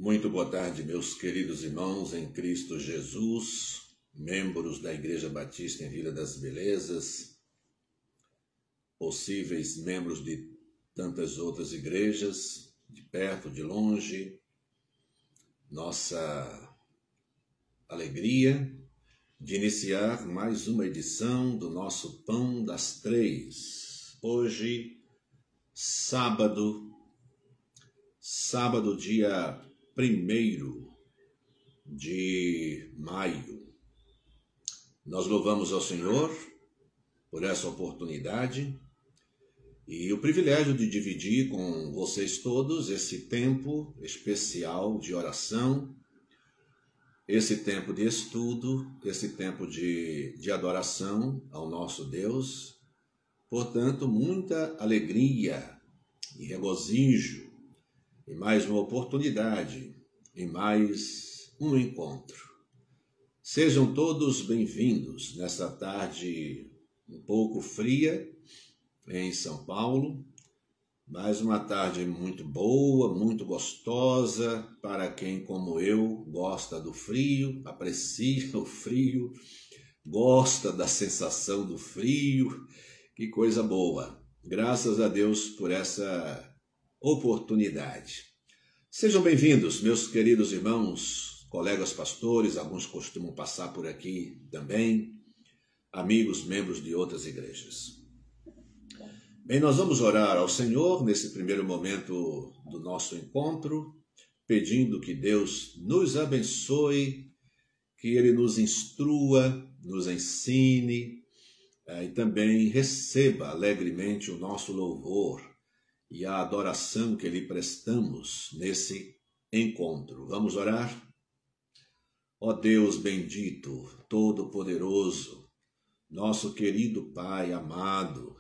Muito boa tarde, meus queridos irmãos em Cristo Jesus, membros da Igreja Batista em Vila das Belezas, possíveis membros de tantas outras igrejas, de perto, de longe. Nossa alegria de iniciar mais uma edição do nosso Pão das Três. Hoje, sábado, dia 1º de maio. Nós louvamos ao Senhor por essa oportunidade e o privilégio de dividir com vocês todos esse tempo especial de oração, esse tempo de estudo, esse tempo de adoração ao nosso Deus. Portanto, muita alegria e regozijo e mais uma oportunidade, e mais um encontro. Sejam todos bem-vindos nessa tarde um pouco fria em São Paulo, mas uma tarde muito boa, muito gostosa para quem, como eu, gosta do frio, aprecia o frio, gosta da sensação do frio. Que coisa boa! Graças a Deus por essa oportunidade. Sejam bem-vindos, meus queridos irmãos, colegas pastores, alguns costumam passar por aqui também, amigos, membros de outras igrejas. Bem, nós vamos orar ao Senhor nesse primeiro momento do nosso encontro, pedindo que Deus nos abençoe, que Ele nos instrua, nos ensine e também receba alegremente o nosso louvor e a adoração que lhe prestamos nesse encontro. Vamos orar? Ó Deus bendito, todo-poderoso, nosso querido Pai amado,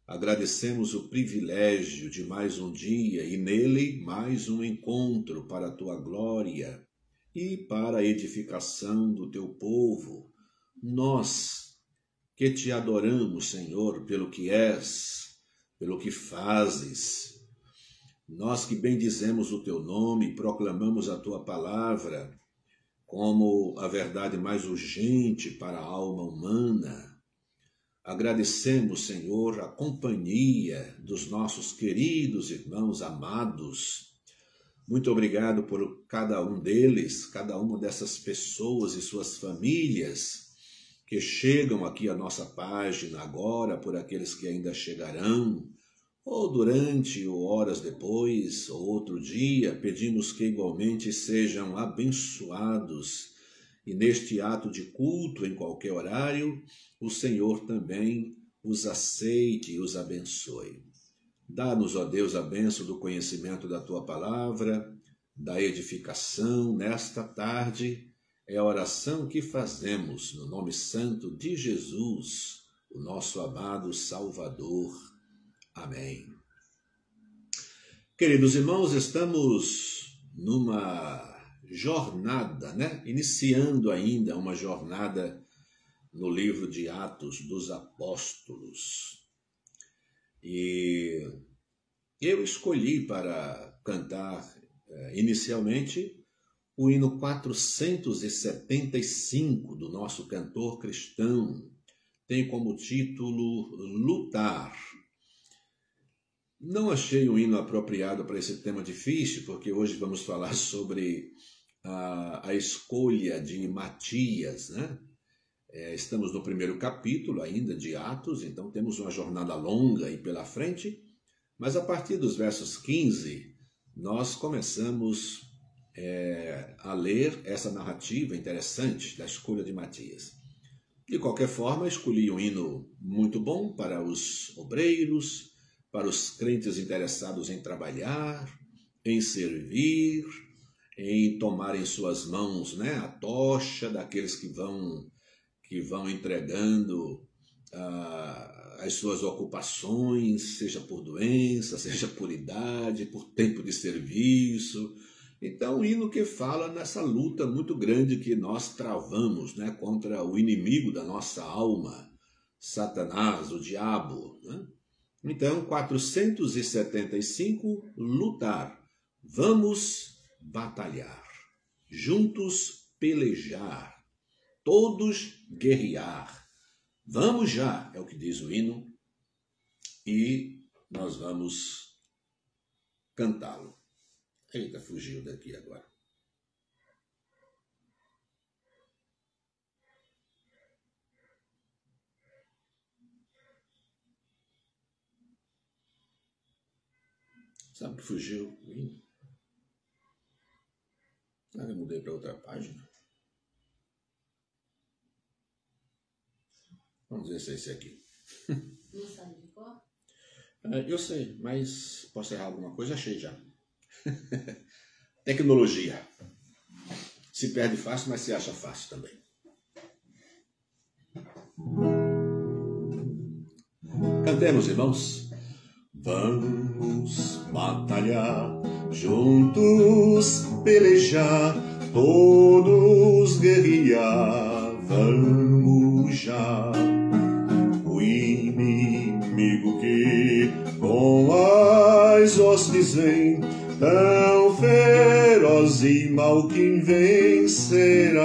agradecemos o privilégio de mais um dia e nele mais um encontro para a tua glória e para a edificação do teu povo. Nós que te adoramos, Senhor, pelo que és, pelo que fazes. Nós que bendizemos o teu nome e proclamamos a tua palavra como a verdade mais urgente para a alma humana. Agradecemos, Senhor, a companhia dos nossos queridos irmãos amados. Muito obrigado por cada um deles, cada uma dessas pessoas e suas famílias que chegam aqui à nossa página agora, por aqueles que ainda chegarão, ou durante ou horas depois, ou outro dia. Pedimos que igualmente sejam abençoados e neste ato de culto, em qualquer horário, o Senhor também os aceite e os abençoe. Dá-nos, ó Deus, a bênção do conhecimento da Tua palavra, da edificação nesta tarde. É a oração que fazemos no nome santo de Jesus, o nosso amado Salvador. Amém. Queridos irmãos, estamos numa jornada, iniciando ainda uma jornada no livro de Atos dos Apóstolos. E eu escolhi para cantar inicialmente o hino 475 do nosso cantor cristão. Tem como título Lutar. Não achei um hino apropriado para esse tema difícil, porque hoje vamos falar sobre a escolha de Matias, Estamos no primeiro capítulo ainda de Atos, então temos uma jornada longa aí pela frente, mas a partir dos versos 15, nós começamos a ler essa narrativa interessante da escolha de Matias. De qualquer forma, escolhi um hino muito bom para os obreiros, para os crentes interessados em trabalhar, em servir, em tomar em suas mãos a tocha daqueles que vão entregando as suas ocupações, seja por doença, seja por idade, por tempo de serviço. Então, um hino que fala nessa luta muito grande que nós travamos contra o inimigo da nossa alma, Satanás, o diabo. Então, 475, lutar. Vamos batalhar, juntos pelejar, todos guerrear. Vamos já, é o que diz o hino, e nós vamos cantá-lo. Eita, fugiu daqui agora. Sabe que fugiu o hino? Ah, eu mudei para outra página. Vamos ver se é esse aqui. Não sabe de cor? Eu sei, mas posso errar alguma coisa? Achei já. Tecnologia. Se perde fácil, mas se acha fácil também. Cantemos, irmãos. Vamos batalhar, juntos pelejar, todos guerrear, vamos já. O inimigo que com as hostes vem, tão feroz e mal quem vencerá.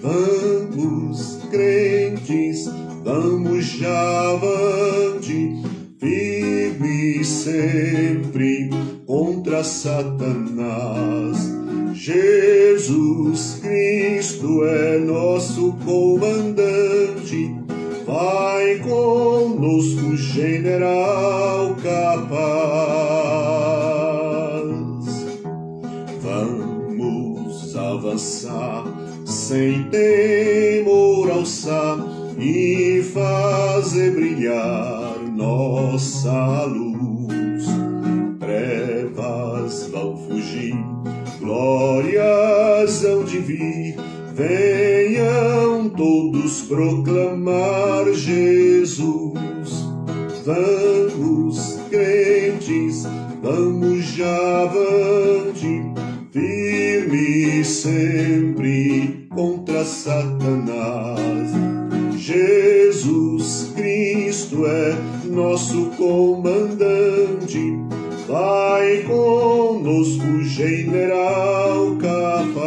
Vamos, crentes, vamos já avante, firme sempre contra Satanás. Jesus Cristo é nosso comandante, vai conosco, general capaz. Vamos avançar, sem temor alçar, e fazer brilhar nossa luz. Trevas vão fugir, glórias hão de vir, venham todos proclamar Jesus. Vamos, crentes, vamos já avante, firme sempre contra Satanás. Jesus Cristo é nosso comandante, vai conosco, general capaz.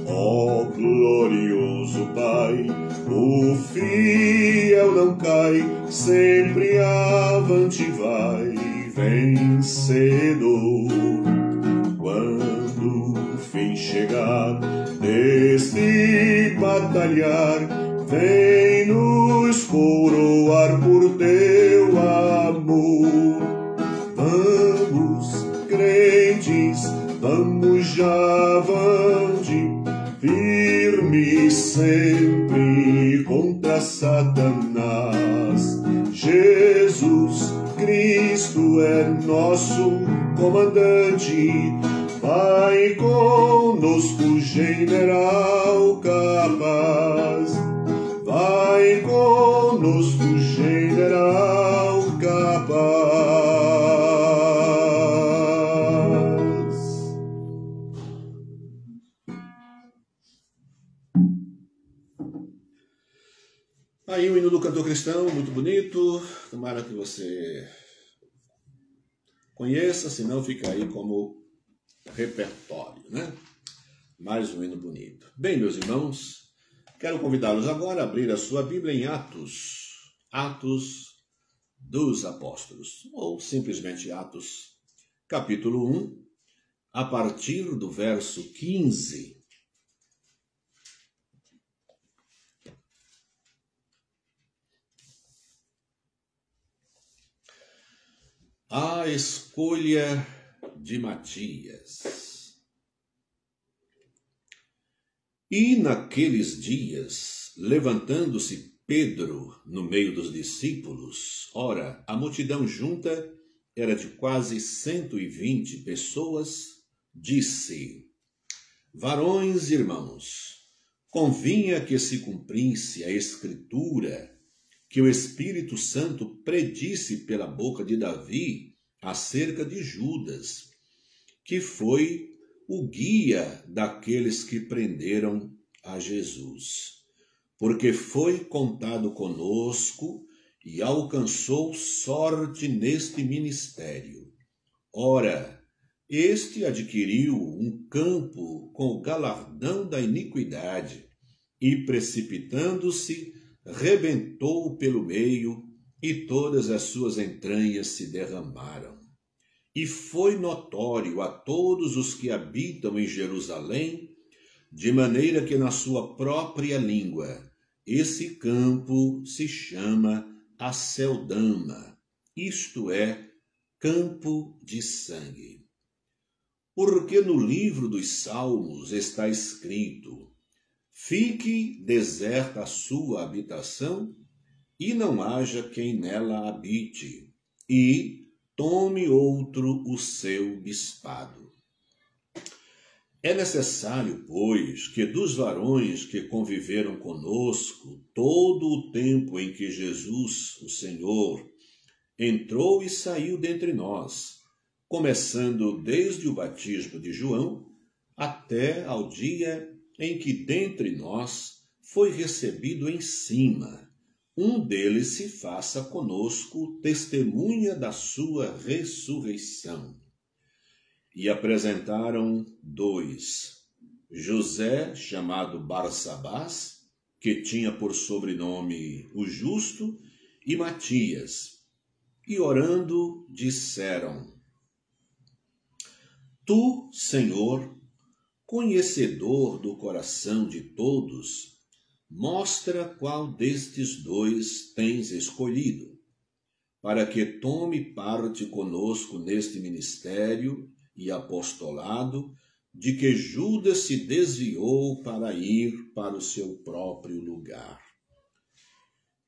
Ó glorioso Pai, o fiel não cai, sempre avante vai, vencedor. Quando o fim chegar deste batalhar, vem nos coroar por teu amor. Vamos, crentes, vamos já avante, firme sempre contra Satanás. Jesus Cristo é nosso comandante, vai conosco, general capaz. Vai conosco, general capaz. Aí o hino do cantor cristão, muito bonito. Tomara que você conheça, senão fica aí como repertório, né? Mais um hino bonito. Bem, meus irmãos, quero convidá-los agora a abrir a sua Bíblia em Atos, Atos dos Apóstolos, ou simplesmente Atos, capítulo 1, a partir do verso 15. A escolha de Matias. E naqueles dias, levantando-se Pedro no meio dos discípulos, ora, a multidão junta era de quase 120 pessoas, disse: Varões e irmãos, convinha que se cumprisse a Escritura, que o Espírito Santo predisse pela boca de Davi acerca de Judas, que foi o guia daqueles que prenderam a Jesus. Porque foi contado conosco e alcançou sorte neste ministério. Ora, este adquiriu um campo com o galardão da iniquidade, e precipitando-se, rebentou pelo meio, e todas as suas entranhas se derramaram. E foi notório a todos os que habitam em Jerusalém, de maneira que na sua própria língua esse campo se chama Aceldama, isto é, campo de sangue. Porque no livro dos Salmos está escrito: fique deserta a sua habitação, e não haja quem nela habite, e tome outro o seu bispado. É necessário, pois, que dos varões que conviveram conosco todo o tempo em que Jesus, o Senhor, entrou e saiu dentre nós, começando desde o batismo de João até ao dia em que dentre nós foi recebido em cima, um deles se faça conosco testemunha da sua ressurreição. E apresentaram 2, José, chamado Barsabás, que tinha por sobrenome o Justo, e Matias. E orando, disseram: Tu, Senhor, conhecedor do coração de todos, mostra qual destes 2 tens escolhido, para que tome parte conosco neste ministério e apostolado, de que Judas se desviou para ir para o seu próprio lugar.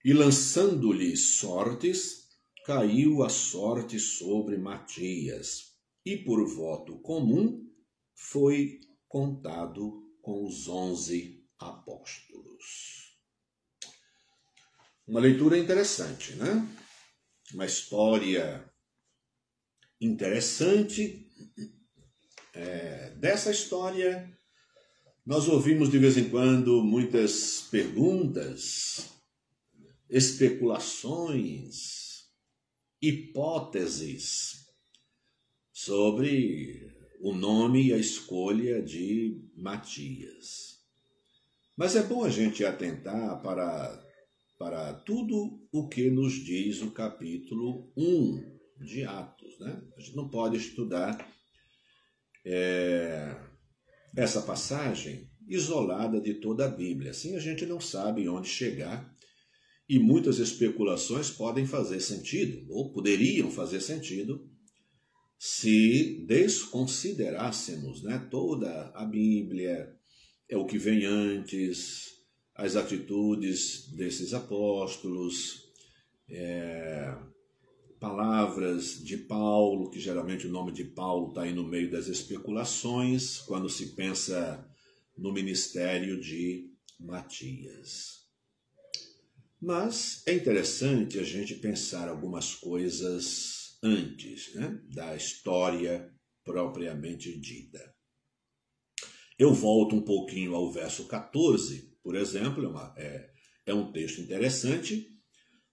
E lançando-lhe sortes, caiu a sorte sobre Matias, e por voto comum foi contado com os 11 apóstolos. Uma leitura interessante, né? Uma história interessante. Dessa história, nós ouvimos de vez em quando muitas perguntas, especulações, hipóteses sobre o nome e a escolha de Matias. Mas é bom a gente atentar para tudo o que nos diz o capítulo 1 de Atos, né? A gente não pode estudar essa passagem isolada de toda a Bíblia. Assim a gente não sabe onde chegar, e muitas especulações podem fazer sentido, ou poderiam fazer sentido, se desconsiderássemos, né, toda a Bíblia, o que vem antes, as atitudes desses apóstolos, palavras de Paulo, que geralmente o nome de Paulo está aí no meio das especulações, quando se pensa no ministério de Matias. Mas é interessante a gente pensar algumas coisas antes, né, da história propriamente dita. Eu volto um pouquinho ao verso 14, por exemplo, é um texto interessante,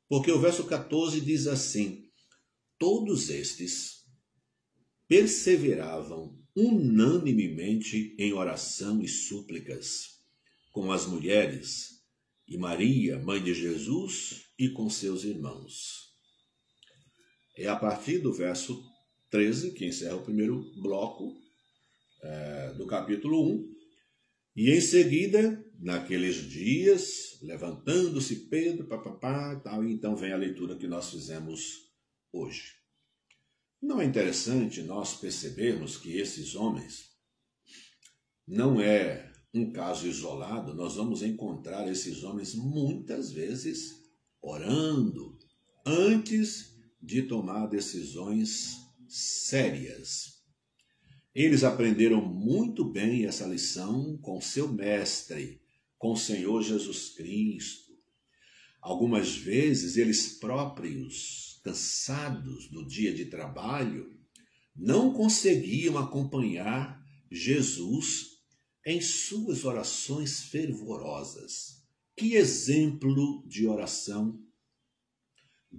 porque o verso 14 diz assim: todos estes perseveravam unanimemente em oração e súplicas com as mulheres e Maria, mãe de Jesus, e com seus irmãos. É a partir do verso 13 que encerra o primeiro bloco do capítulo 1. E em seguida, naqueles dias, levantando-se Pedro, tal, e então vem a leitura que nós fizemos hoje. Não é interessante nós percebermos que esses homens não é um caso isolado? Nós vamos encontrar esses homens muitas vezes orando antes de tomar decisões sérias. Eles aprenderam muito bem essa lição com seu mestre, com o Senhor Jesus Cristo. Algumas vezes eles próprios, cansados do dia de trabalho, não conseguiam acompanhar Jesus em suas orações fervorosas. Que exemplo de oração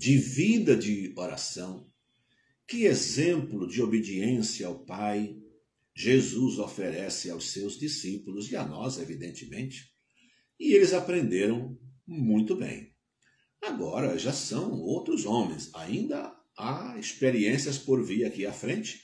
de vida de oração, que exemplo de obediência ao Pai Jesus oferece aos seus discípulos e a nós, evidentemente. E eles aprenderam muito bem. Agora já são outros homens, ainda há experiências por vir aqui à frente,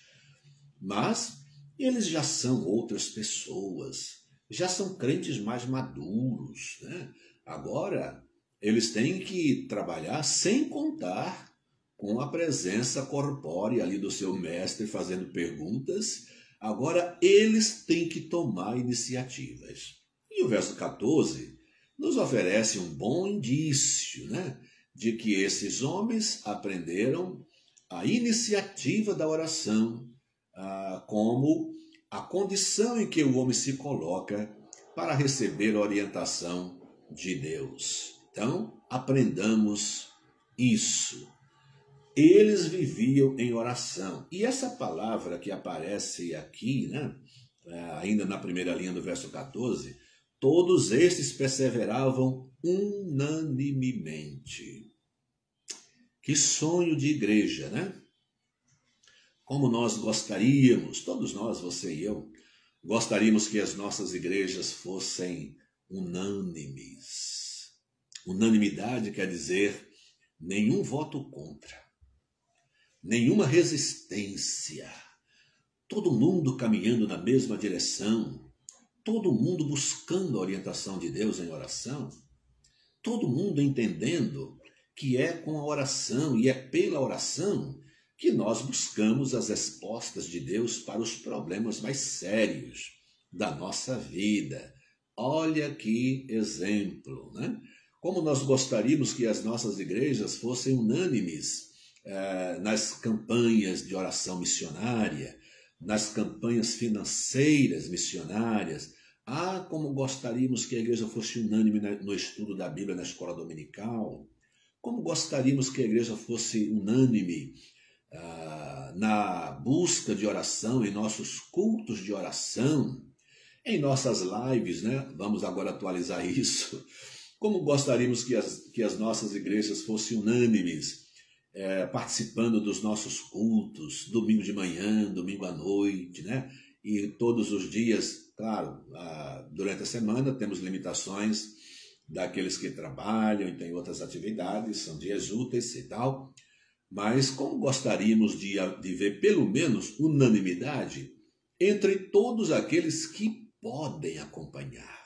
mas eles já são outras pessoas, já são crentes mais maduros, né? Agora eles têm que trabalhar sem contar com a presença corpórea ali do seu mestre fazendo perguntas. Agora eles têm que tomar iniciativas. E o verso 14 nos oferece um bom indício, né, de que esses homens aprenderam a iniciativa da oração como a condição em que o homem se coloca para receber a orientação de Deus. Então, aprendamos isso. Eles viviam em oração. E essa palavra que aparece aqui, né, ainda na primeira linha do verso 14, todos estes perseveravam unanimemente. Que sonho de igreja, né? Como nós gostaríamos, todos nós, você e eu, gostaríamos que as nossas igrejas fossem unânimes. Unanimidade quer dizer nenhum voto contra, nenhuma resistência, todo mundo caminhando na mesma direção, todo mundo buscando a orientação de Deus em oração, todo mundo entendendo que é com a oração e é pela oração que nós buscamos as respostas de Deus para os problemas mais sérios da nossa vida. Olha que exemplo, né? Como nós gostaríamos que as nossas igrejas fossem unânimes nas campanhas de oração missionária, nas campanhas financeiras missionárias. Como gostaríamos que a igreja fosse unânime no estudo da Bíblia na escola dominical. Como gostaríamos que a igreja fosse unânime na busca de oração, em nossos cultos de oração, em nossas lives, né? Vamos agora atualizar isso. Como gostaríamos que as nossas igrejas fossem unânimes, participando dos nossos cultos, domingo de manhã, domingo à noite, né? E todos os dias, claro, durante a semana temos limitações daqueles que trabalham e têm outras atividades, são dias úteis e tal, mas como gostaríamos de ver pelo menos unanimidade entre todos aqueles que podem acompanhar,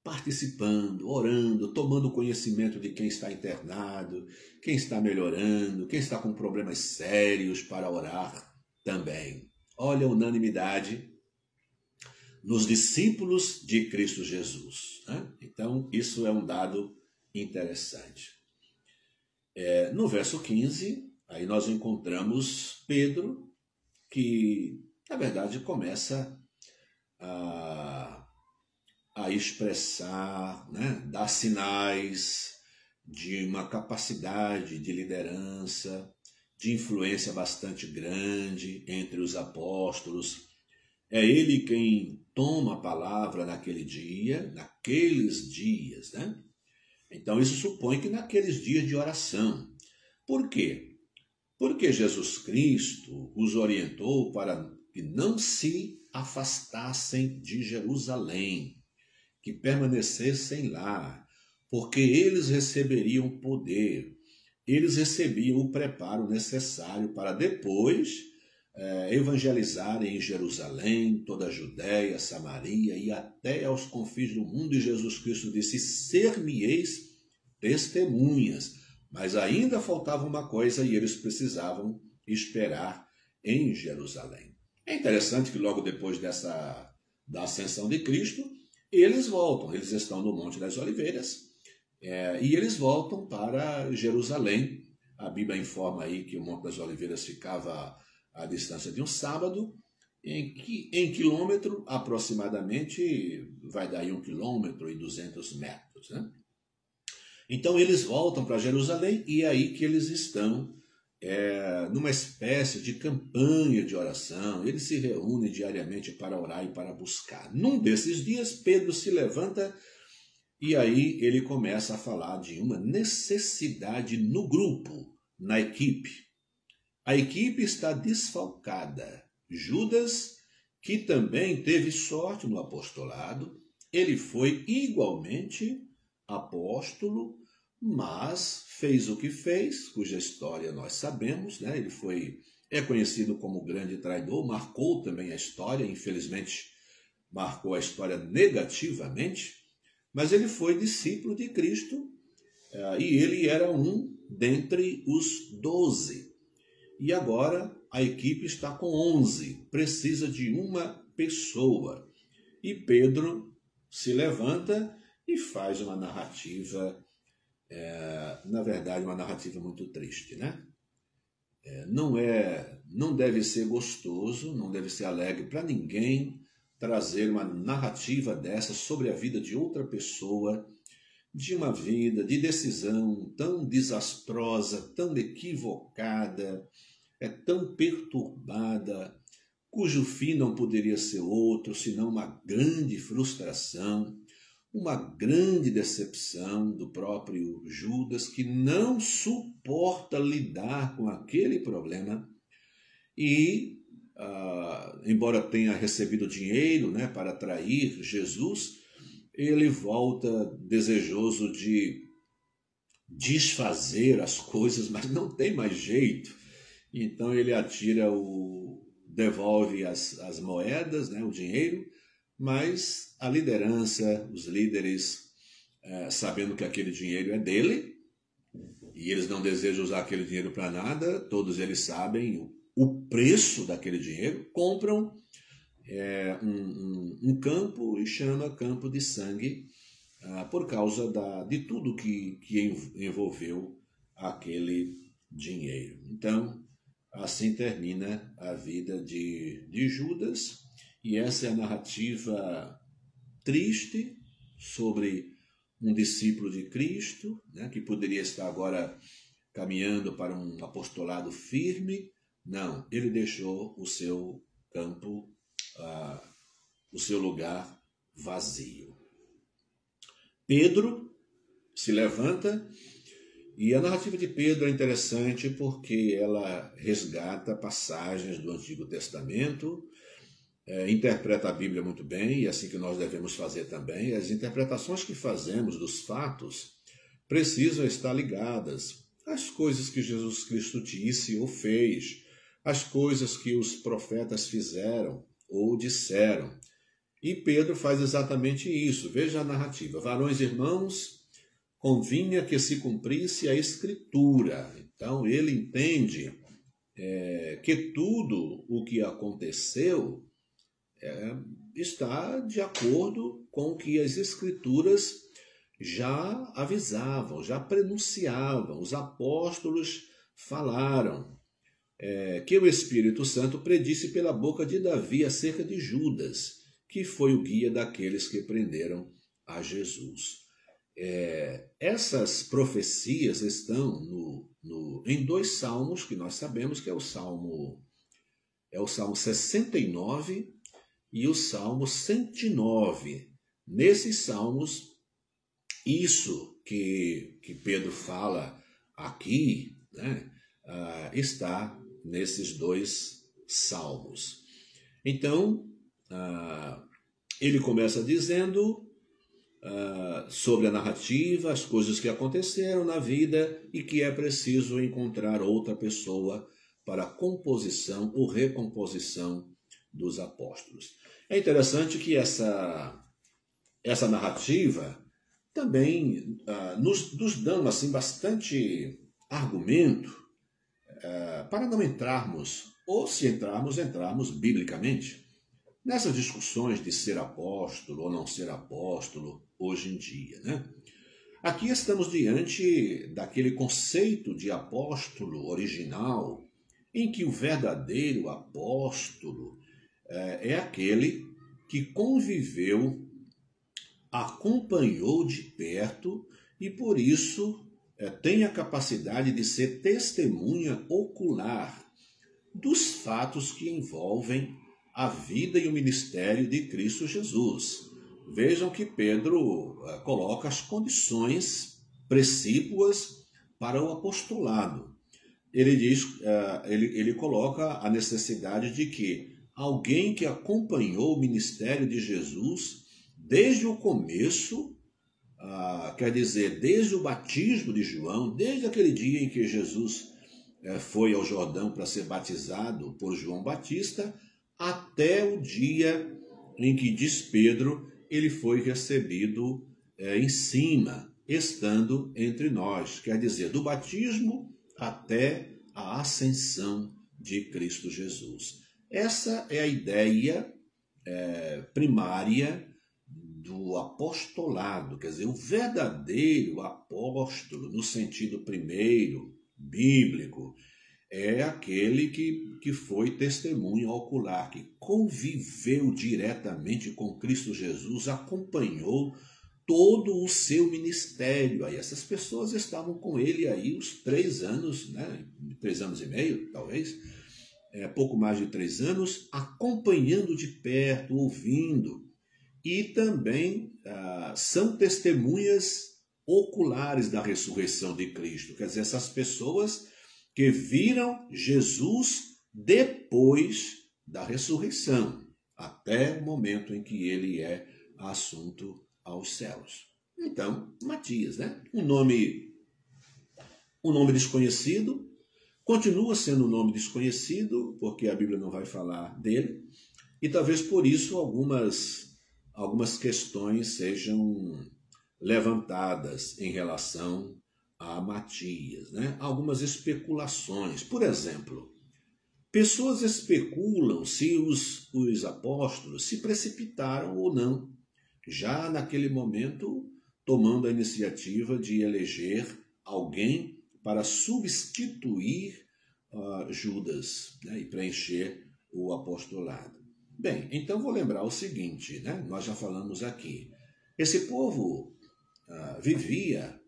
participando, orando, tomando conhecimento de quem está internado, quem está melhorando, quem está com problemas sérios para orar também. Olha a unanimidade nos discípulos de Cristo Jesus, né? Então, isso é um dado interessante. No verso 15, aí nós encontramos Pedro, que, na verdade, começa a expressar, né, dar sinais de uma capacidade de liderança, de influência bastante grande entre os apóstolos. É ele quem toma a palavra naquele dia, naqueles dias, né? Então isso supõe que naqueles dias de oração. Por quê? Porque Jesus Cristo os orientou para que não se afastassem de Jerusalém, que permanecessem lá, porque eles receberiam poder, eles recebiam o preparo necessário para depois evangelizarem em Jerusalém, toda a Judéia, Samaria e até aos confins do mundo. E Jesus Cristo disse: ser-me-eis testemunhas. Mas ainda faltava uma coisa e eles precisavam esperar em Jerusalém. É interessante que logo depois da ascensão de Cristo, eles voltam, eles estão no Monte das Oliveiras, e eles voltam para Jerusalém. A Bíblia informa aí que o Monte das Oliveiras ficava à distância de um sábado, em quilômetro aproximadamente, vai dar aí 1,2 km, né? Então eles voltam para Jerusalém e é aí que eles estão numa espécie de campanha de oração. Eles se reúnem diariamente para orar e para buscar. Num desses dias, Pedro se levanta E aí ele começa a falar de uma necessidade no grupo, na equipe. A equipe está desfalcada. Judas, que também teve sorte no apostolado, ele foi igualmente apóstolo, mas fez o que fez, cuja história nós sabemos, né? Ele é conhecido como grande traidor, marcou também a história, infelizmente marcou a história negativamente, mas ele foi discípulo de Cristo e ele era um dentre os 12. E agora a equipe está com 11, precisa de uma pessoa. E Pedro se levanta e faz uma narrativa, na verdade, uma narrativa muito triste, né? Não deve ser gostoso, não deve ser alegre para ninguém trazer uma narrativa dessa sobre a vida de outra pessoa, de uma vida de decisão tão desastrosa, tão equivocada, tão perturbada, cujo fim não poderia ser outro, senão uma grande frustração, uma grande decepção do próprio Judas, que não suporta lidar com aquele problema e, embora tenha recebido dinheiro, né, para atrair Jesus, ele volta desejoso de desfazer as coisas, mas não tem mais jeito. Então ele devolve as moedas, né, o dinheiro, mas a liderança, os líderes, sabendo que aquele dinheiro é dele, e eles não desejam usar aquele dinheiro para nada, todos eles sabem o preço daquele dinheiro, compram um campo e chama campo de sangue, por causa de tudo que envolveu aquele dinheiro. Então, assim termina a vida de Judas, e essa é a narrativa triste sobre um discípulo de Cristo, né, que poderia estar agora caminhando para um apostolado firme. Não, ele deixou o seu campo, o seu lugar vazio. Pedro se levanta, e a narrativa de Pedro é interessante porque ela resgata passagens do Antigo Testamento, interpreta a Bíblia muito bem, e é assim que nós devemos fazer também. As interpretações que fazemos dos fatos precisam estar ligadas às coisas que Jesus Cristo disse ou fez, às coisas que os profetas fizeram ou disseram. E Pedro faz exatamente isso. Veja a narrativa. Varões e irmãos, convinha que se cumprisse a Escritura. Então ele entende que tudo o que aconteceu está de acordo com o que as Escrituras já avisavam, já prenunciavam, os apóstolos falaram, que o Espírito Santo predisse pela boca de Davi acerca de Judas, que foi o guia daqueles que prenderam a Jesus. Essas profecias estão em dois salmos que nós sabemos, que é o Salmo 69 e o Salmo 109. Nesses salmos, isso que Pedro fala aqui, né, está nesses dois salmos. Então, ele começa dizendo sobre a narrativa, as coisas que aconteceram na vida e que é preciso encontrar outra pessoa para a composição ou recomposição dos apóstolos. É interessante que essa narrativa também nos dá assim, bastante argumento para não entrarmos, ou se entrarmos biblicamente, nessas discussões de ser apóstolo ou não ser apóstolo hoje em dia, né? Aqui estamos diante daquele conceito de apóstolo original, em que o verdadeiro apóstolo é aquele que conviveu, acompanhou de perto e, por isso, tem a capacidade de ser testemunha ocular dos fatos que envolvem a vida e o ministério de Cristo Jesus. vejam que Pedro coloca as condições precípuas para o apostolado. Ele diz, ele coloca a necessidade de que alguém que acompanhou o ministério de Jesus desde o começo, quer dizer, desde o batismo de João, desde aquele dia em que Jesus foi ao Jordão para ser batizado por João Batista, até o dia em que, diz Pedro, ele foi recebido em cima, estando entre nós. Quer dizer, do batismo até a ascensão de Cristo Jesus. Essa é a ideia primária do apostolado, quer dizer, o verdadeiro apóstolo, no sentido primeiro, bíblico, é aquele que foi testemunha ocular, que conviveu diretamente com Cristo Jesus, acompanhou todo o seu ministério. Aí essas pessoas estavam com ele aí os 3 anos, 3 anos e meio, talvez, pouco mais de 3 anos, acompanhando de perto, ouvindo, e também são testemunhas oculares da ressurreição de Cristo. Quer dizer, essas pessoas que viram Jesus depois da ressurreição, até o momento em que ele é assunto aos céus. Então, Matias, um nome desconhecido, continua sendo um nome desconhecido, porque a Bíblia não vai falar dele, e talvez por isso algumas questões sejam levantadas em relação a Matias, Algumas especulações. Por exemplo, pessoas especulam se os apóstolos se precipitaram ou não, já naquele momento tomando a iniciativa de eleger alguém para substituir Judas, e preencher o apostolado. Bem, então vou lembrar o seguinte, nós já falamos aqui. Esse povo vivia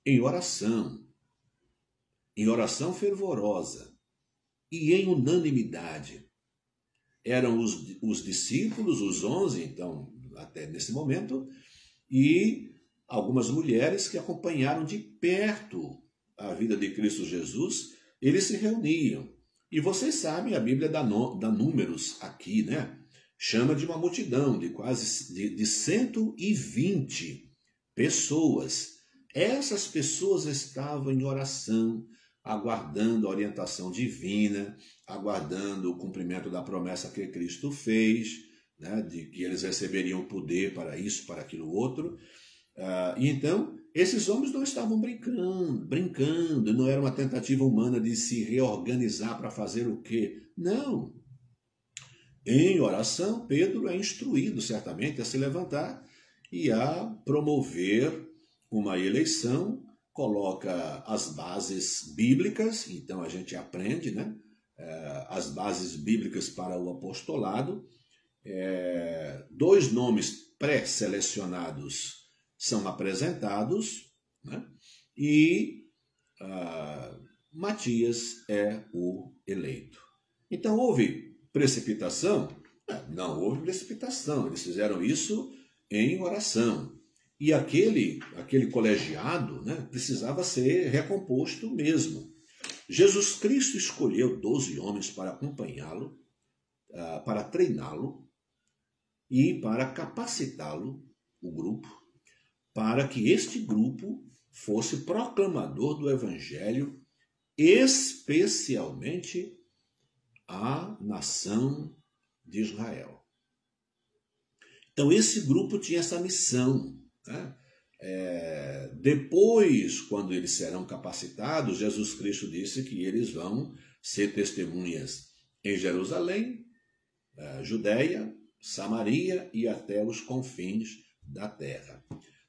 em oração fervorosa e em unanimidade. Eram os discípulos, os 11, então, até nesse momento, e algumas mulheres que acompanharam de perto a vida de Cristo Jesus. Eles se reuniam. E vocês sabem, a Bíblia dá números aqui, Chama de uma multidão de quase de 120 pessoas. Essas pessoas estavam em oração, aguardando a orientação divina, aguardando o cumprimento da promessa que Cristo fez, de que eles receberiam poder para isso, para aquilo outro. E então, esses homens não estavam brincando, não era uma tentativa humana de se reorganizar para fazer o quê? Não. Em oração, Pedro é instruído certamente a se levantar e a promover uma eleição, coloca as bases bíblicas, então a gente aprende, as bases bíblicas para o apostolado. 2 nomes pré-selecionados são apresentados, e Matias é o eleito. Então houve precipitação? Não houve precipitação, eles fizeram isso em oração. E aquele colegiado precisava ser recomposto mesmo. Jesus Cristo escolheu 12 homens para acompanhá-lo, para treiná-lo e para capacitá-lo, o grupo, para que este grupo fosse proclamador do Evangelho, especialmente à nação de Israel. Então esse grupo tinha essa missão. Depois, quando eles serão capacitados, Jesus Cristo disse que eles vão ser testemunhas em Jerusalém, Judéia, Samaria e até os confins da terra.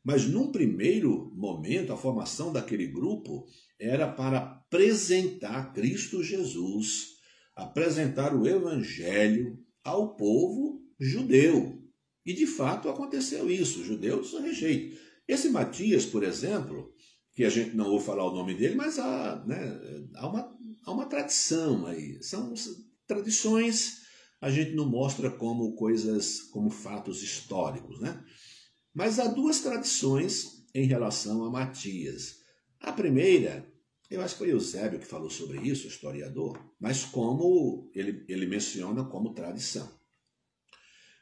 Mas num primeiro momento, a formação daquele grupo era para apresentar Cristo Jesus, apresentar o Evangelho ao povo judeu. E de fato aconteceu isso, os judeus rejeitam. Esse Matias, por exemplo, que a gente não ouve falar o nome dele, mas há uma tradição aí. São tradições, a gente não mostra como coisas, como fatos históricos, Mas há duas tradições em relação a Matias. A primeira, eu acho que foi Eusébio que falou sobre isso, o historiador, mas como ele menciona como tradição,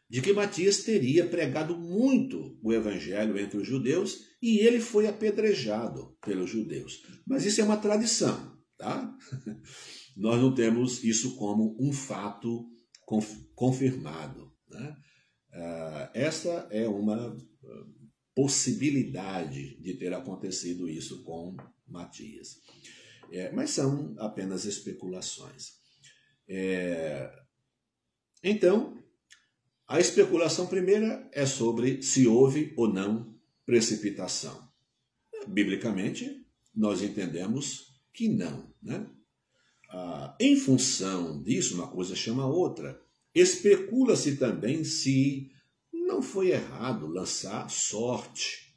de que Matias teria pregado muito o evangelho entre os judeus e ele foi apedrejado pelos judeus. Mas isso é uma tradição, tá? Nós não temos isso como um fato confirmado, né? Essa é uma possibilidade de ter acontecido isso com Matias. Mas são apenas especulações. Então, a especulação primeira é sobre se houve ou não precipitação. Biblicamente, nós entendemos que não, né? Em função disso, uma coisa chama a outra. Especula-se também se não foi errado lançar sorte.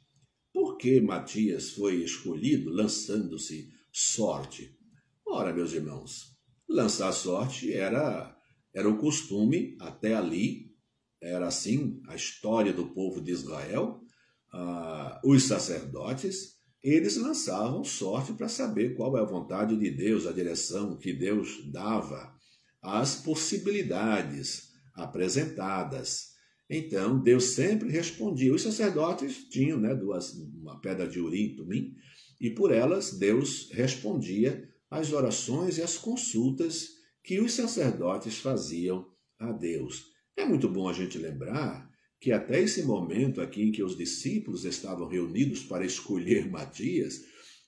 Por que Matias foi escolhido lançando-se sorte? Ora, meus irmãos, lançar sorte era o costume até ali, era assim a história do povo de Israel. Os sacerdotes, eles lançavam sorte para saber qual é a vontade de Deus, a direção que Deus dava, as possibilidades apresentadas. Então, Deus sempre respondia. Os sacerdotes tinham, né, uma pedra de Urim e Tumim, e por elas Deus respondia às orações e às consultas que os sacerdotes faziam a Deus. É muito bom a gente lembrar que até esse momento aqui em que os discípulos estavam reunidos para escolher Matias,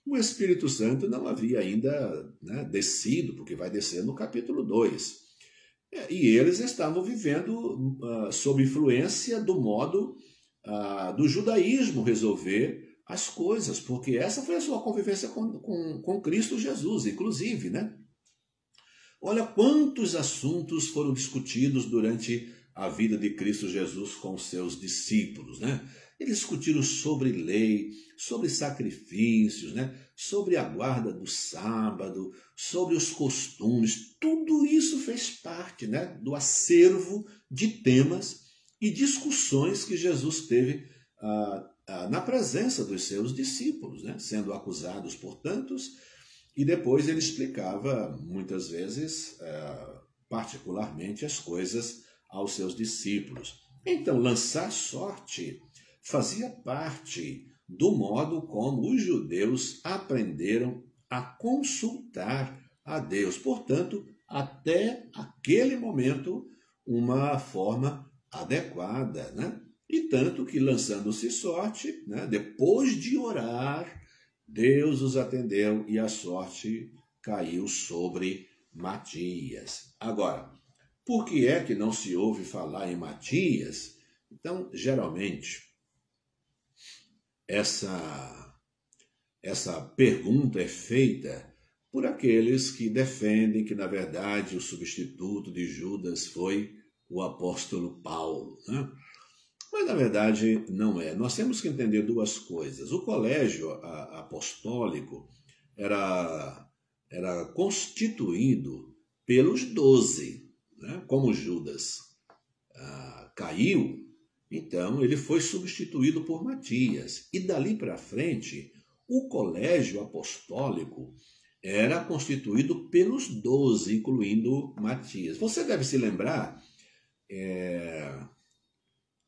o Espírito Santo não havia ainda, né, descido, porque vai descer no capítulo 2. E eles estavam vivendo sob influência do modo do judaísmo resolver as coisas, porque essa foi a sua convivência com Cristo Jesus, inclusive, né? Olha quantos assuntos foram discutidos durante a vida de Cristo Jesus com os seus discípulos, né? Eles discutiram sobre lei, sobre sacrifícios, né? Sobre a guarda do sábado, sobre os costumes. Tudo isso fez parte, né, do acervo de temas e discussões que Jesus teve na presença dos seus discípulos, né? Sendo acusados por tantos, e depois ele explicava muitas vezes, particularmente, as coisas aos seus discípulos. Então, lançar sorte fazia parte do modo como os judeus aprenderam a consultar a Deus. Portanto, até aquele momento, uma forma adequada, né? E tanto que, lançando-se sorte, né, depois de orar, Deus os atendeu e a sorte caiu sobre Matias. Agora, por que é que não se ouve falar em Matias? Então, geralmente, essa pergunta é feita por aqueles que defendem que, na verdade, o substituto de Judas foi o apóstolo Paulo, né? Mas, na verdade, não é. Nós temos que entender duas coisas. O colégio apostólico era constituído pelos 12, né? Como Judas caiu, então ele foi substituído por Matias. E dali para frente, o colégio apostólico era constituído pelos 12, incluindo Matias. Você deve se lembrar,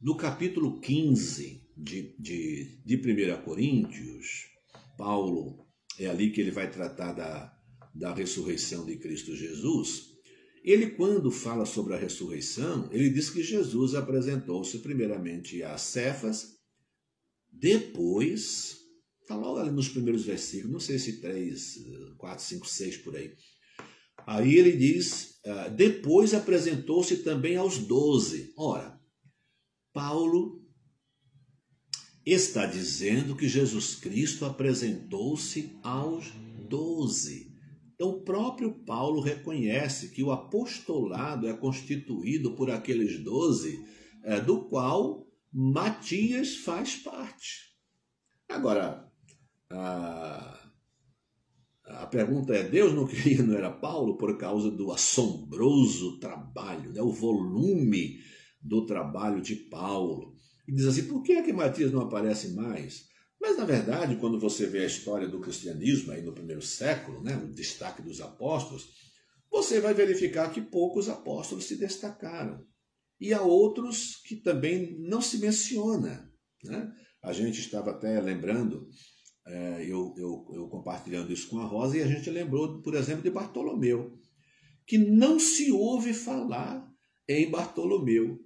no capítulo 15 de 1 Coríntios, Paulo, é ali que ele vai tratar da ressurreição de Cristo Jesus. Ele, quando fala sobre a ressurreição, ele diz que Jesus apresentou-se primeiramente a Cefas, depois, está logo ali nos primeiros versículos, não sei se 3, 4, 5, 6 por aí. Aí ele diz, depois apresentou-se também aos 12. Ora, Paulo está dizendo que Jesus Cristo apresentou-se aos 12. Então, o próprio Paulo reconhece que o apostolado é constituído por aqueles 12, do qual Matias faz parte. Agora, a pergunta é, Deus não queria, não era Paulo, por causa do assombroso trabalho, né? O volume do trabalho de Paulo. e diz assim, por que é que Matias não aparece mais? Mas, na verdade, quando você vê a história do cristianismo aí no primeiro século, né, o destaque dos apóstolos, você vai verificar que poucos apóstolos se destacaram. E há outros que também não se menciona, né? A gente estava até lembrando, eu compartilhando isso com a Rosa, e a gente lembrou, por exemplo, de Bartolomeu, que não se ouve falar em Bartolomeu.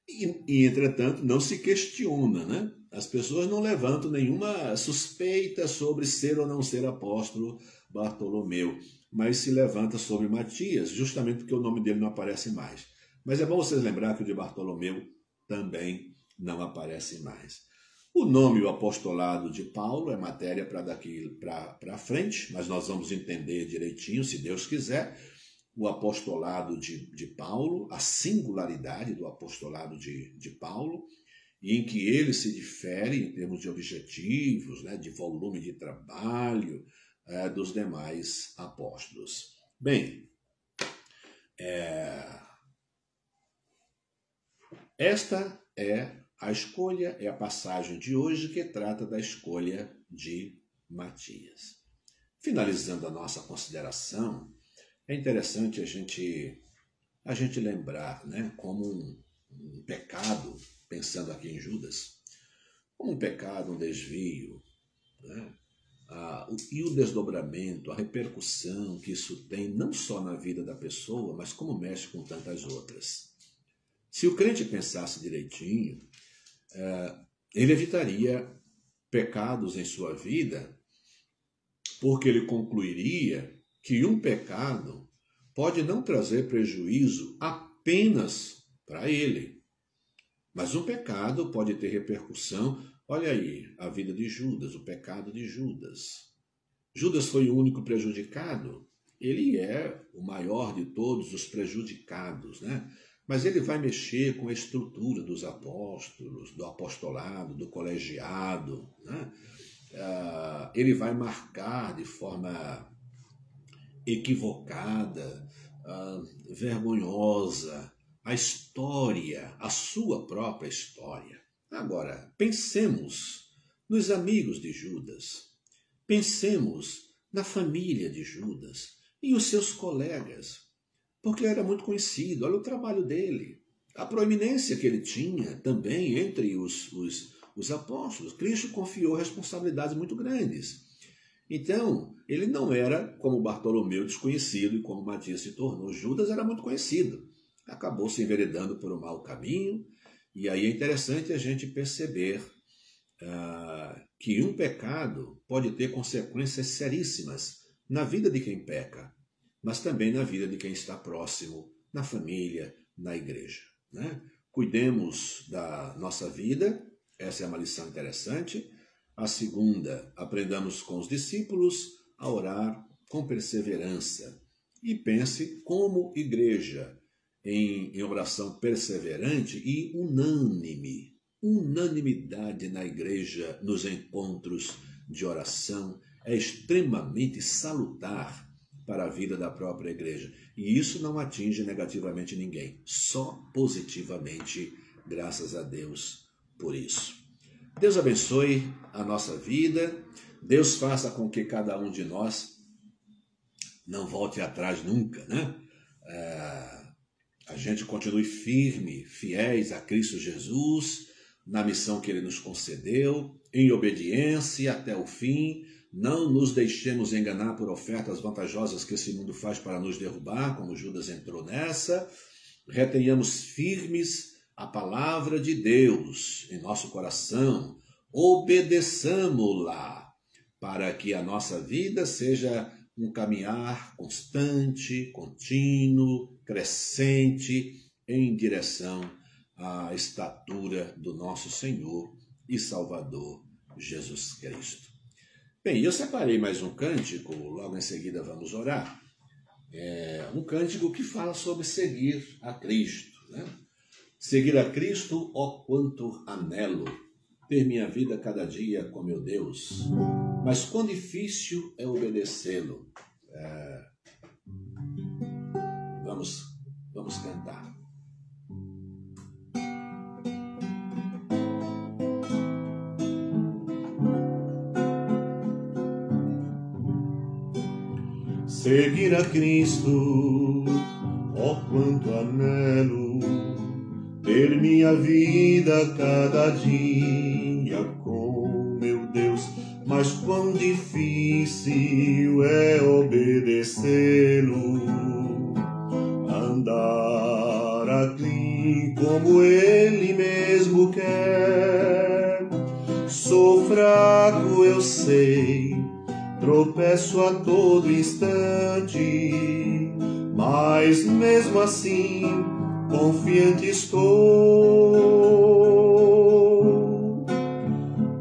E, entretanto, não se questiona, né? As pessoas não levantam nenhuma suspeita sobre ser ou não ser apóstolo Bartolomeu, mas se levanta sobre Matias, justamente porque o nome dele não aparece mais. Mas é bom vocês lembrar que o de Bartolomeu também não aparece mais. O nome e o apostolado de Paulo é matéria para daqui para frente, mas nós vamos entender direitinho, se Deus quiser, o apostolado de Paulo, a singularidade do apostolado de Paulo, e em que ele se difere em termos de objetivos, né, de volume de trabalho dos demais apóstolos. Bem, esta é a escolha, é a passagem de hoje que trata da escolha de Matias. Finalizando a nossa consideração, é interessante a gente lembrar, né, como um pecado, pensando aqui em Judas, como um pecado, um desvio, né, e o desdobramento, a repercussão que isso tem não só na vida da pessoa, mas como mexe com tantas outras. Se o crente pensasse direitinho, ele evitaria pecados em sua vida, porque ele concluiria que um pecado pode não trazer prejuízo apenas para ele, mas um pecado pode ter repercussão. Olha aí, a vida de Judas, o pecado de Judas. Judas foi o único prejudicado? Ele é o maior de todos os prejudicados, né? Mas ele vai mexer com a estrutura dos apóstolos, do apostolado, do colegiado, né? Ele vai marcar de forma equivocada, vergonhosa, a história, a sua própria história. Agora, pensemos nos amigos de Judas, pensemos na família de Judas e os seus colegas, porque ele era muito conhecido, olha o trabalho dele, a proeminência que ele tinha também entre os apóstolos. Cristo confiou responsabilidades muito grandes. Então, ele não era como Bartolomeu desconhecido e como Matias se tornou. Judas era muito conhecido. Acabou se enveredando por um mau caminho. E aí é interessante a gente perceber que um pecado pode ter consequências seríssimas na vida de quem peca, mas também na vida de quem está próximo, na família, na igreja, né? Cuidemos da nossa vida, essa é uma lição interessante. A segunda, aprendamos com os discípulos a orar com perseverança. E pense como igreja em oração perseverante e unânime. Unanimidade na igreja, nos encontros de oração, é extremamente salutar para a vida da própria igreja. E isso não atinge negativamente ninguém, só positivamente, graças a Deus por isso. Deus abençoe a nossa vida, Deus faça com que cada um de nós não volte atrás nunca, né? A gente continue firme, fiéis a Cristo Jesus, na missão que Ele nos concedeu, em obediência até o fim. Não nos deixemos enganar por ofertas vantajosas que esse mundo faz para nos derrubar, como Judas entrou nessa. Retenhamos firmes a palavra de Deus em nosso coração, obedeçamo-la, para que a nossa vida seja um caminhar constante, contínuo, crescente, em direção à estatura do nosso Senhor e Salvador Jesus Cristo. Bem, eu separei mais um cântico, logo em seguida vamos orar. Um cântico que fala sobre seguir a Cristo, né? Seguir a Cristo, ó quanto anelo, ter minha vida cada dia com meu Deus, mas quão difícil é obedecê-lo. Vamos cantar. seguir a Cristo, ó quanto anelo ter minha vida cada dia com meu Deus, mas quão difícil é obedecê-lo, andar aqui como ele mesmo quer. Sou fraco, eu sei, tropeço a todo instante, mas mesmo assim confiante estou.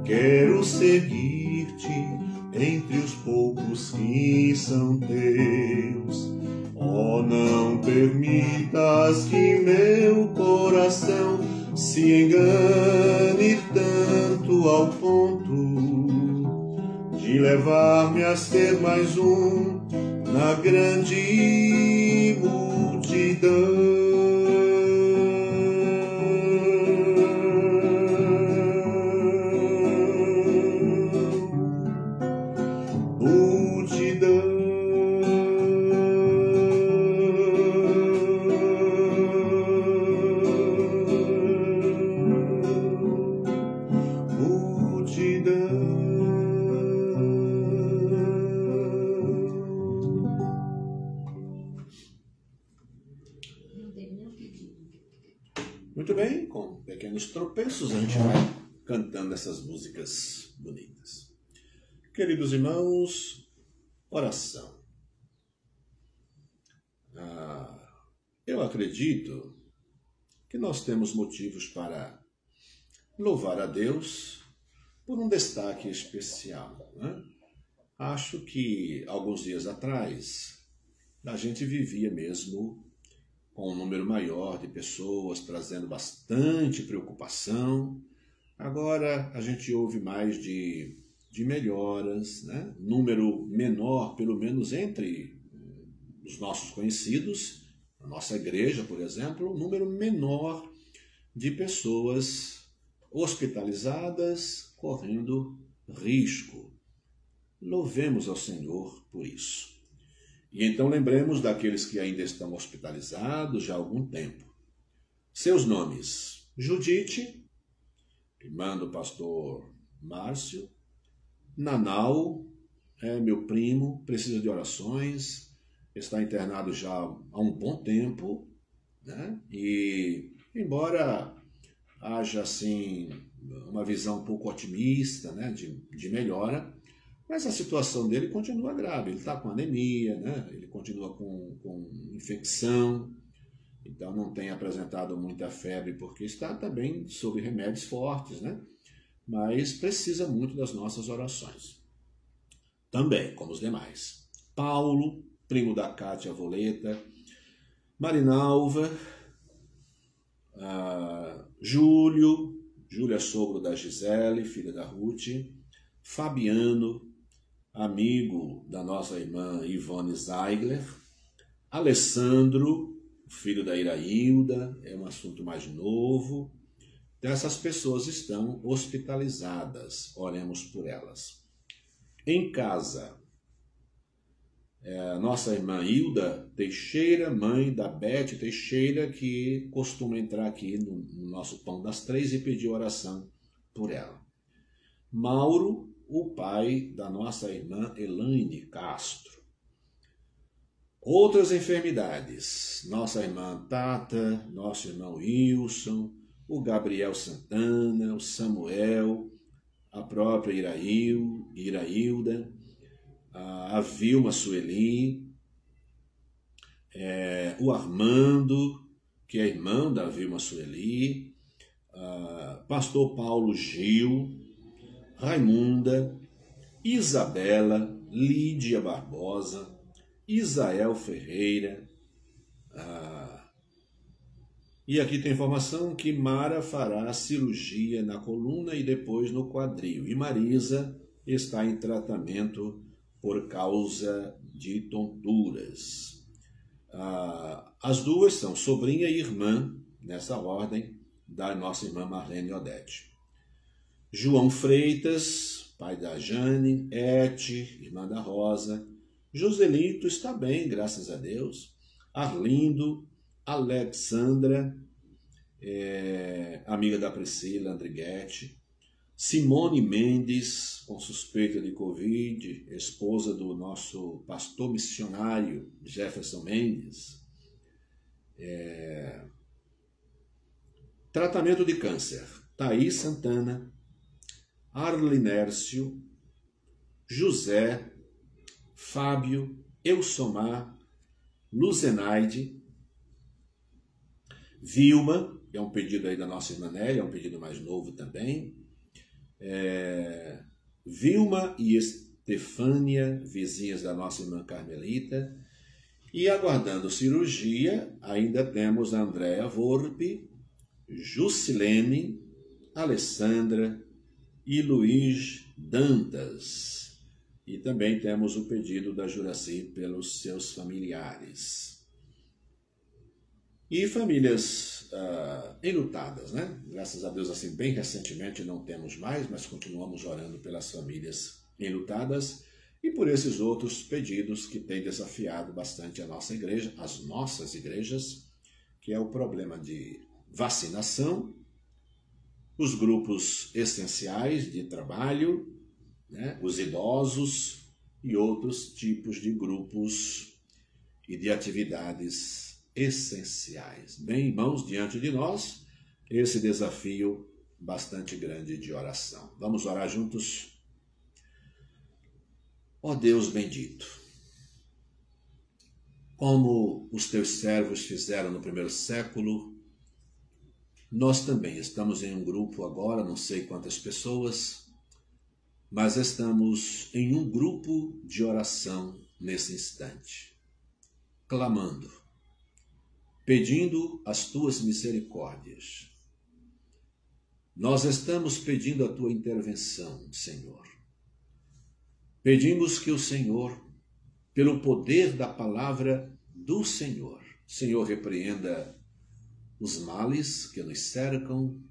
Quero seguir-te entre os poucos que são teus. Oh, não permitas que meu coração se engane tanto ao ponto de levar-me a ser mais um na grande multidão. Muito bem, com pequenos tropeços a gente vai cantando essas músicas bonitas. Queridos irmãos, oração. Eu acredito que nós temos motivos para louvar a Deus por um destaque especial, né? Acho que alguns dias atrás a gente vivia mesmo com um número maior de pessoas trazendo bastante preocupação. Agora a gente ouve mais de melhoras, né? Número menor, pelo menos entre os nossos conhecidos, a nossa igreja, por exemplo, um número menor de pessoas hospitalizadas correndo risco. Louvemos ao Senhor por isso. E então lembremos daqueles que ainda estão hospitalizados já há algum tempo. Seus nomes: Judite, irmã do pastor Márcio; Nanau, meu primo, precisa de orações, está internado já há um bom tempo, né? E embora haja assim uma visão um pouco otimista, né, de melhora, mas a situação dele continua grave. Ele está com anemia, né? Ele continua com infecção, então não tem apresentado muita febre porque está também sob remédios fortes, né? Mas precisa muito das nossas orações. Também, como os demais. Paulo, primo da Cátia Voleta; Marinalva; Júlio é sogro da Gisele, filha da Ruth; Fabiano, amigo da nossa irmã Ivone Zeigler; Alessandro, filho da Irailda, é um assunto mais novo. Então, essas pessoas estão hospitalizadas, oremos por elas. Em casa, a nossa irmã Hilda Teixeira, mãe da Beth Teixeira, que costuma entrar aqui no nosso Pão das Três e pedir oração por ela. Mauro, o pai da nossa irmã Elaine Castro. Outras enfermidades: nossa irmã Tata, nosso irmão Wilson, o Gabriel Santana, o Samuel, a própria Irailda, a Vilma Sueli, o Armando, que é irmão da Vilma Sueli, pastor Paulo Gil, Raimunda, Isabela, Lídia Barbosa, Isael Ferreira. E aqui tem informação que Mara fará cirurgia na coluna e depois no quadril. E Marisa está em tratamento por causa de tonturas. As duas são sobrinha e irmã, nessa ordem, da nossa irmã Marlene Odete. João Freitas, pai da Jane; Ete, irmã da Rosa; Joselito está bem, graças a Deus. Arlindo, Alexandra, amiga da Priscila, Andriguete. Simone Mendes, com suspeita de Covid, esposa do nosso pastor missionário Jefferson Mendes. Tratamento de câncer, Thaís Santana, Arlinércio, José, Fábio, Elsomar, Luzenaide, Vilma, que é um pedido aí da nossa irmã Nélia, é um pedido mais novo também. Vilma e Estefânia, vizinhas da nossa irmã Carmelita. E aguardando cirurgia, ainda temos a Andréa Volpe, Jusilene, Alessandra e Luiz Dantas. E também temos o pedido da Juraci pelos seus familiares. E famílias enlutadas, né? Graças a Deus, assim, bem recentemente não temos mais, mas continuamos orando pelas famílias enlutadas e por esses outros pedidos que têm desafiado bastante a nossa igreja, as nossas igrejas, que é o problema de vacinação, os grupos essenciais de trabalho, né? Os idosos e outros tipos de grupos e de atividades essenciais. Bem, irmãos, diante de nós, esse desafio bastante grande de oração. Vamos orar juntos? Ó Deus bendito, como os teus servos fizeram no primeiro século, nós também estamos em um grupo agora, não sei quantas pessoas, mas estamos em um grupo de oração nesse instante, clamando, pedindo as tuas misericórdias. Nós estamos pedindo a tua intervenção, Senhor. Pedimos que o Senhor, pelo poder da palavra do Senhor, repreenda os males que nos cercam,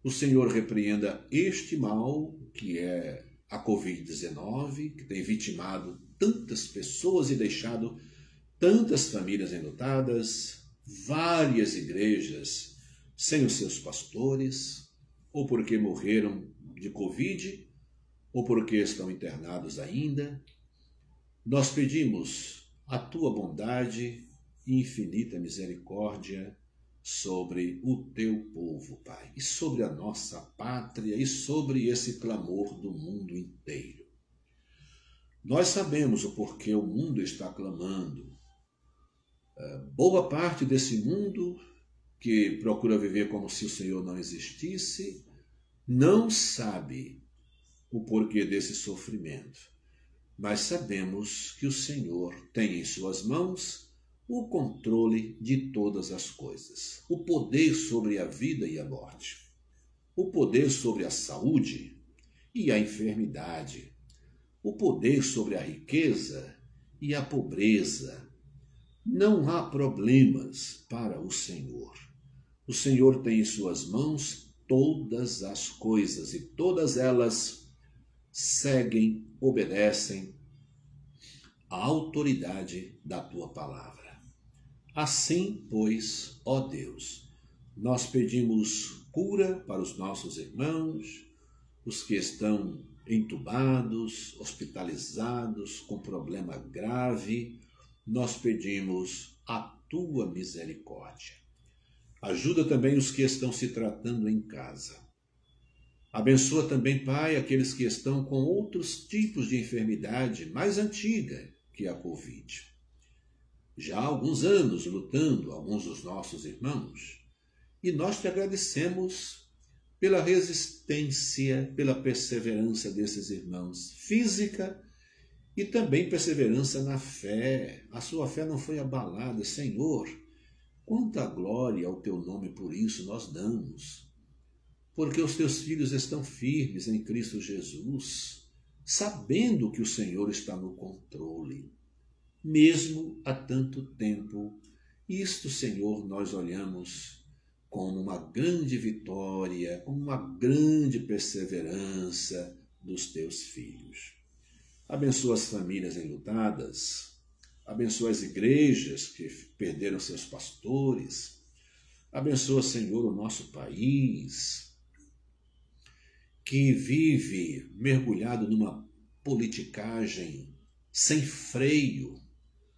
o Senhor repreenda este mal que é a Covid-19, que tem vitimado tantas pessoas e deixado tantas famílias enlutadas, várias igrejas sem os seus pastores, ou porque morreram de Covid, ou porque estão internados ainda. Nós pedimos a tua bondade e infinita misericórdia sobre o teu povo, Pai, e sobre a nossa pátria e sobre esse clamor do mundo inteiro. Nós sabemos o porquê o mundo está clamando. Boa parte desse mundo que procura viver como se o Senhor não existisse, não sabe o porquê desse sofrimento, mas sabemos que o Senhor tem em suas mãos o controle de todas as coisas, o poder sobre a vida e a morte, o poder sobre a saúde e a enfermidade, o poder sobre a riqueza e a pobreza. Não há problemas para o Senhor. O Senhor tem em suas mãos todas as coisas e todas elas seguem, obedecem à autoridade da tua palavra. Assim, pois, ó Deus, nós pedimos cura para os nossos irmãos, os que estão entubados, hospitalizados, com problema grave. Nós pedimos a tua misericórdia. Ajuda também os que estão se tratando em casa. Abençoa também, Pai, aqueles que estão com outros tipos de enfermidade mais antiga que a Covid. Já há alguns anos lutando, alguns dos nossos irmãos, e nós te agradecemos pela resistência, pela perseverança desses irmãos, física e também perseverança na fé. A sua fé não foi abalada, Senhor. Quanta glória ao teu nome por isso nós damos. Porque os teus filhos estão firmes em Cristo Jesus, sabendo que o Senhor está no controle, mesmo há tanto tempo. Isto, Senhor, nós olhamos como uma grande vitória, como uma grande perseverança dos teus filhos. Abençoa as famílias enlutadas. Abençoa as igrejas que perderam seus pastores. Abençoa, Senhor, o nosso país, que vive mergulhado numa politicagem sem freio,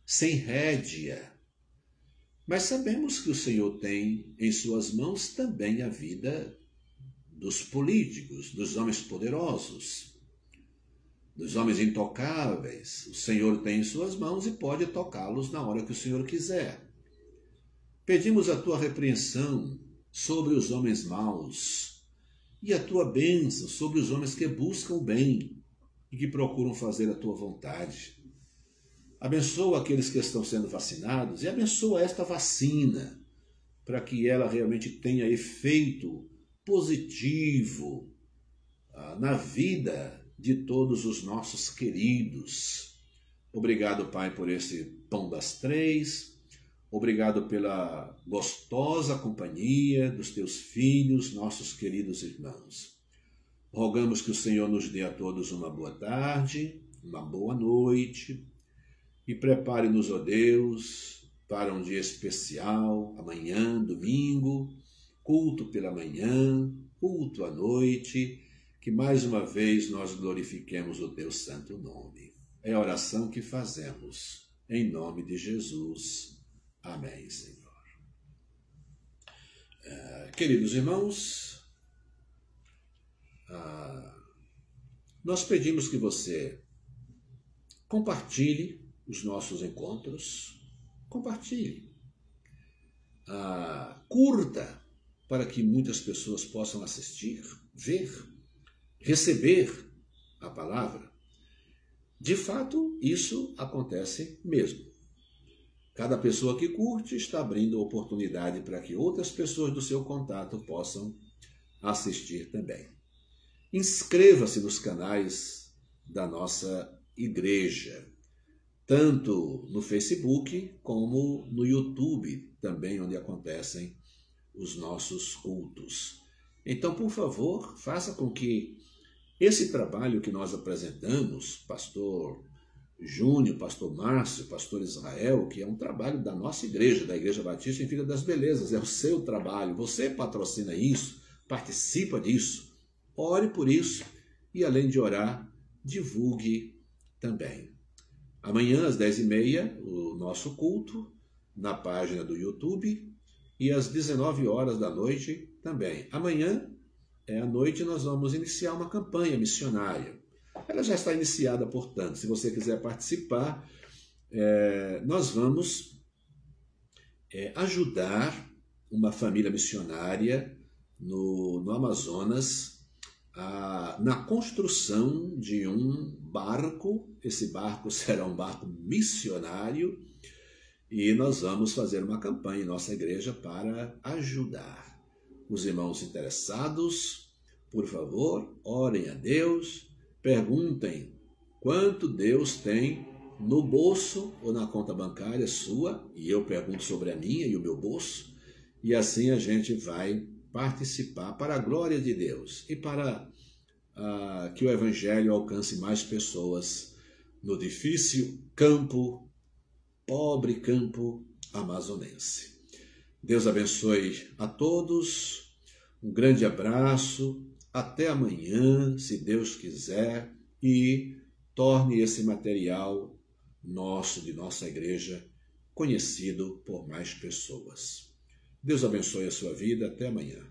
sem rédea. Mas sabemos que o Senhor tem em suas mãos também a vida dos políticos, dos homens poderosos, dos homens intocáveis. O Senhor tem em suas mãos e pode tocá-los na hora que o Senhor quiser. Pedimos a tua repreensão sobre os homens maus e a tua bênção sobre os homens que buscam o bem e que procuram fazer a tua vontade. Abençoa aqueles que estão sendo vacinados e abençoa esta vacina para que ela realmente tenha efeito positivo na vida de todos os nossos queridos. Obrigado, Pai, por esse pão das três. Obrigado pela gostosa companhia dos teus filhos, nossos queridos irmãos. Rogamos que o Senhor nos dê a todos uma boa tarde, uma boa noite e prepare-nos, ó Deus, para um dia especial, amanhã, domingo, culto pela manhã, culto à noite, que mais uma vez nós glorifiquemos o teu santo nome. É a oração que fazemos, em nome de Jesus. Amém, Senhor. Queridos irmãos, nós pedimos que você compartilhe os nossos encontros, compartilhe, curta, para que muitas pessoas possam assistir, ver, receber a palavra. De fato, isso acontece mesmo. Cada pessoa que curte está abrindo oportunidade para que outras pessoas do seu contato possam assistir também. Inscreva-se nos canais da nossa igreja, tanto no Facebook como no YouTube, também onde acontecem os nossos cultos. Então, por favor, faça com que esse trabalho que nós apresentamos, pastor Júnior, pastor Márcio, pastor Israel, que é um trabalho da nossa igreja, da Igreja Batista em Vila das Belezas, é o seu trabalho, você patrocina isso, participa disso, ore por isso e, além de orar, divulgue também. Amanhã, às 10h30, o nosso culto na página do YouTube e às 19h também. Amanhã, à noite, nós vamos iniciar uma campanha missionária. Ela já está iniciada, portanto, se você quiser participar, nós vamos ajudar uma família missionária no Amazonas na construção de um barco. Esse barco será um barco missionário e nós vamos fazer uma campanha em nossa igreja para ajudar os irmãos interessados. Por favor, orem a Deus. Perguntem quanto Deus tem no bolso ou na conta bancária sua, e eu pergunto sobre a minha e o meu bolso, e assim a gente vai participar para a glória de Deus e para que o Evangelho alcance mais pessoas no difícil campo, pobre campo amazonense. Deus abençoe a todos, um grande abraço. Até amanhã, se Deus quiser, e torne esse material nosso, de nossa igreja, conhecido por mais pessoas. Deus abençoe a sua vida. Até amanhã.